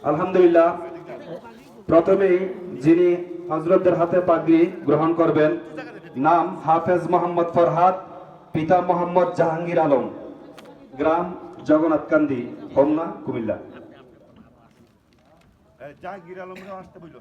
আলহামদুলিল্লাহ, প্রথমেই যিনি হযরতদের হাতে পাগড়ি গ্রহণ করবেন, নাম হাফেজ মোহাম্মদ ফরহাদ, পিতা মোহাম্মদ জাহাঙ্গীর আলম, গ্রাম জগন্নাথকান্দি, হোমনা, কুমিল্লা। জাহাঙ্গীর আলমরা আসতে বলল।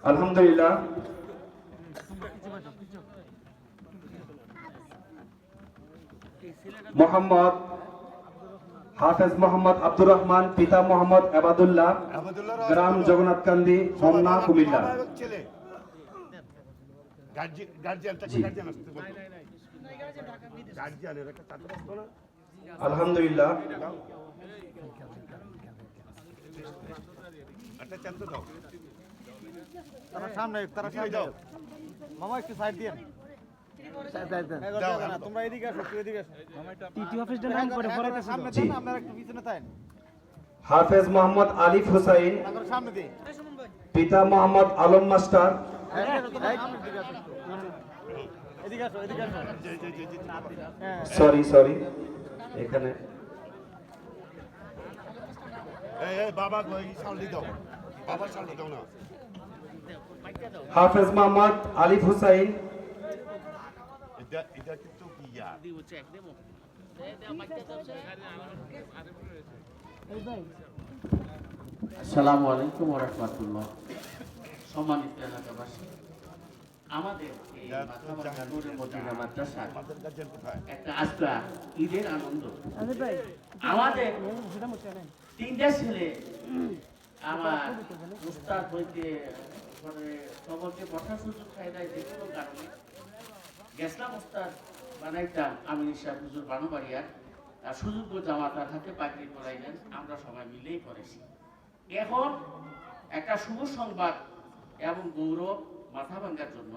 আলহামদুলিল্লাহ, মোহাম্মদ হাফেজ মোহাম্মদ আব্দুর রহমান, পিতা মোহাম্মদ আবাদুল্লাহ, গ্রাম জগন্নাথকান্দি, হোমনা, কুমিল্লা। আলহামদুলিল্লাহ, তারা সামনে দাও মামা, একটু সাইড দিয়ে তোমরা এদিকে আসো, এদিকে আসো। টিটি অফিসটা নাম করে পড়াতে সামনে দেন, আপনারা একটু পিছনে থাকেন। হাফেজ মোহাম্মদ আলিফ হুসাইন, সামনে দিয়ে পিতা মোহাম্মদ আলম মাস্টার, এদিকে আসো, এদিকে আসো। সরি এখানে বাবা সামনে দাও, বাবা সামনে দাও না। হাফেজ মোহাম্মদ আলিফ হুসাইন, এটা কিন্তু কি ইয়া আসসালামু আলাইকুম ওয়া রাহমাতুল্লাহ। সম্মানিত এলাকাবাসী, আমাদের এই মাথাভাঙ্গা নূরে মদিনা মাদ্রাসা একটা আজকা ঈদের আনন্দ। আমাদের তিনটা ছেলে আমার উস্তাদ হইতে খবরকে বসার সুযোগ খাই দেয়, যে কোনো কারণে গেছিলাম উস্তাদ বানাইতাম আমি নিশা হুজুর বানুবাড়িয়ার, আর সুযোগ্য জামাতার হাতে পাগড়ি পরাইলেন, আমরা সবাই মিলেই করেছি। এখন একটা শুভ সংবাদ এবং গৌরব মাথা ভাঙ্গার জন্য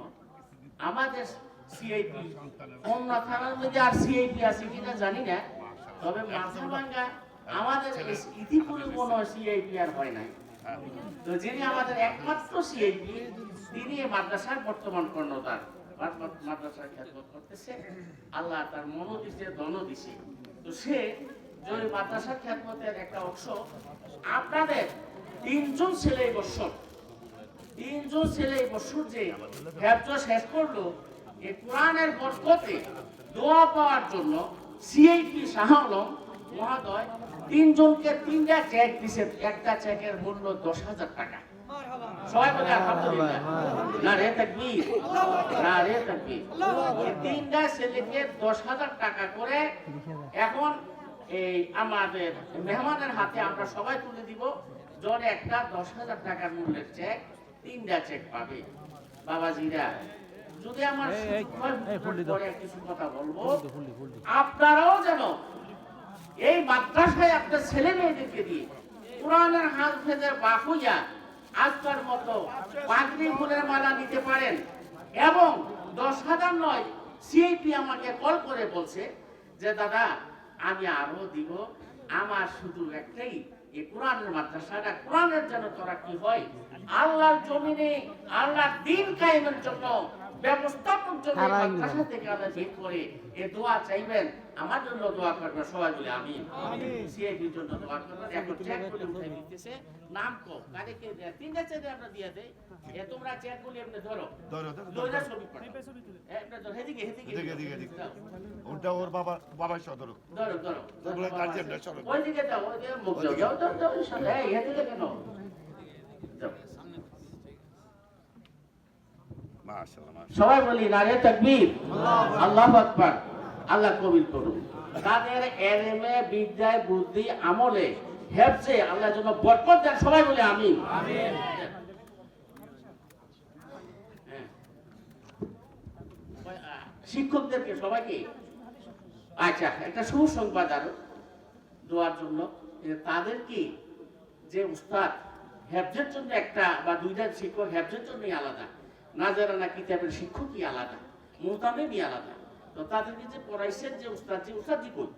আমাদের সিআইপি হোমনা থানার মধ্যে আর সিআইপি আছে কিনা জানি না, তবে মাথা ভাঙ্গা আমাদের ইতিপূর্বে কোনো সিআইপি আর হয় নাই। তো যিনি আমাদের একমাত্র সিআইপি, তিনি মাদ্রাসার বর্তমান কর্ণধার, মাদ্রাসার খেদমত করতেছে। আল্লাহ তার মনো দিছে, ধন দিছে। তো সে যদি মাদ্রাসার খেদমতের একটা অংশ, আপনাদের তিনজন ছেলে বছর যে হেফজ শেষ করলো, এই কোরআনের বরকতে দোয়া পাওয়ার জন্য সিআইপি শাহ আলম মহোদয় তিনজনকে তিনটা চেক দিছে। একটা চেকের মূল্য 10,000 টাকা। সবাই বলে আলহামদুলিল্লাহ, না রে তাকবীর, না রে তাকবীর। এই তিনটা ছেলেকে 10,000 টাকা করে এখন এই আমাদের মেহমানের হাতে আমরা সবাই তুলে দিব। জন একটা 10,000 টাকার মূল্যের চেক, তিনটা চেক পাবে। বাবাজিরা, যদি আমার কিছু কথা বলবো, আপনারাও যেন এই মাদ্রাসায় আপনার ছেলে মেয়েদেরকে দিয়ে কোরআনের হাফেজের বাহুইয়া আজকার মতো পাগড়ি ফুলের মালা নিতে পারেন। এবং 10,000 নয়, সিআইপি আমাকে কল করে বলছে যে দাদা আমি আরো দিব, আমার শুধু একটাই, এই কোরআনের মাদ্রাসাটা কোরআনের যেন তোরা কি হয়, আল্লাহর জমিনে আল্লাহর দ্বীন কায়েমের জন্য ব্যবস্থাপক জন্য মাদ্রাসা থেকে আল্লাহ বের করে এই দোয়া চাইবেন, আমার জন্য দোয়া করবেন। সবাই বলে আমিন। সিআইপির জন্য দোয়া করবেন। এখন চেক করে উঠাই দিতেছে, নাম কো কারে কে দেয়, তিনটা চেক আমরা দিয়ে দেই। এ তোমরা চেক গুলি এমনি ধরো দুইটা ছবি পড়ো, একটা ধর, হেদিকে ওটা ওর বাবার সহ ধরো তোমরা গার্জিয়ানরা সহ ওইদিকে যাও, ওইদিকে মুখ যাও যাও ইনশাআল্লাহ। এই হেদিকে কেন যাও। সবাই বলি নারে তাকবীর, আল্লাহু আকবার। আল্লাহ কবুল করুন। তাদের এলেমে, বিদ্যায়, বুদ্ধি, আমলে, হেফজে আল্লাহ যেন বরকত দেন। সবাই বলে আমিন। আমিন। শিক্ষকদেরকে সবাইকে আচ্ছা একটা সুসংবাদ আরো দেওয়ার জন্য যে তাদেরকে যে উস্তাদ হেফজের জন্য একটা বা দুইটা শিক্ষক হেফজের জন্যই আলাদা, নাজারানা কিতাবের শিক্ষকই আলাদা, মোতামেমই আলাদা। তো তাদেরকে যে পড়াইছেন যে উস্তাদজি কই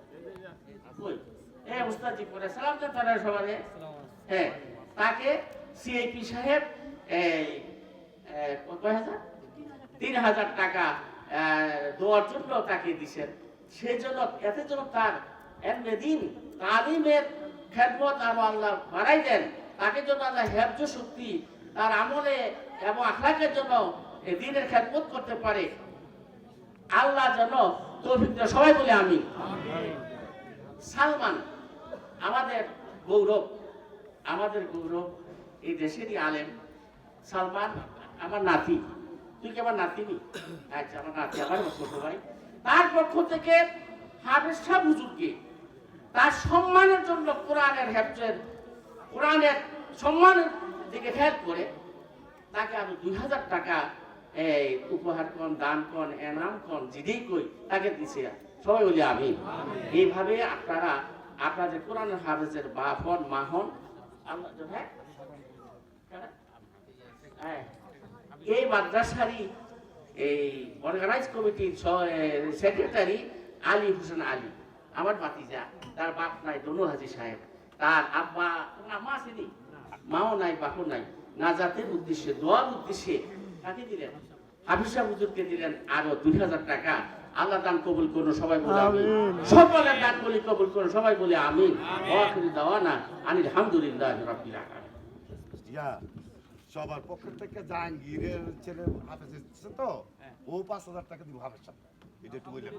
কই উস্তাদজি পড়ে সালাম দেন তারা সবাই। হ্যাঁ, তাকে সিআইপি সাহেব কয় হাজার 3,000 টাকা দেওয়ার জন্য তাকে দিছেন। সেই জন্য এতে জন্য তার দিন তালিমের খেদমত আরো আল্লাহ বাড়াই দেন, তাকে জন্য আল্লাহ হেফজ শক্তি তার আমলে এবং আখলাকের জন্য এই দিনের খেদমত করতে পারে আল্লাহ যেন তৌফিক দেন। সবাই বলে আমি। সালমান আমাদের গৌরব, আমাদের গৌরব, এই দেশেরই আলেম সালমান আমার নাতি। তুই কি আমার নাতি নি? আচ্ছা, আমার নাতি, আমার ছোট ভাই। তার পক্ষ থেকে হাফেজ সাহেব হুজুরকে তার সম্মানের জন্য কোরআনের হেফজের কোরআনের সম্মানের দিকে খেয়াল করে তাকে আমি 2,000 টাকা এই উপহার কন, দান কন, এনাম কন, যেটাই কই তাকে দিছে। সবাই বলি আমি। এইভাবে আপনারা আপনাদের কোরআনের হাফেজের বাপ হন, মা হন, আল্লাহ হ্যাঁ এই মাদ্রাসারই এই অর্গানাইজ কমিটির সেক্রেটারি আলী হোসেন আলী আমার ভাতিজা, তার বাপ নাই দনুর হাজী সাহেব, তার আব্বা মা আসেনি, মাও নাই বাপও নাই, নাজাতের উদ্দেশ্যে দোয়ার উদ্দেশ্যে কাকে দিলেন? হাফিজ সাহেব হুজুরকে দিলেন আরো 2,000 টাকা। আল্লাহ দান কবুল করুন, সবাই বলে আমিন। সকলের দান বলি কবুল করুন, সবাই বলে আমিন। ওয়া আখিরু দাওয়ানা আনিল হামদুলিল্লাহি রাব্বিল আলামিন। ইয়া সবার পক্ষ থেকে জাহাঙ্গীরের ছেলে হাফেজ এসেছে তো, ও 5,000 টাকা দিব হাফেজ সাহেব। এটা একটু বললেন।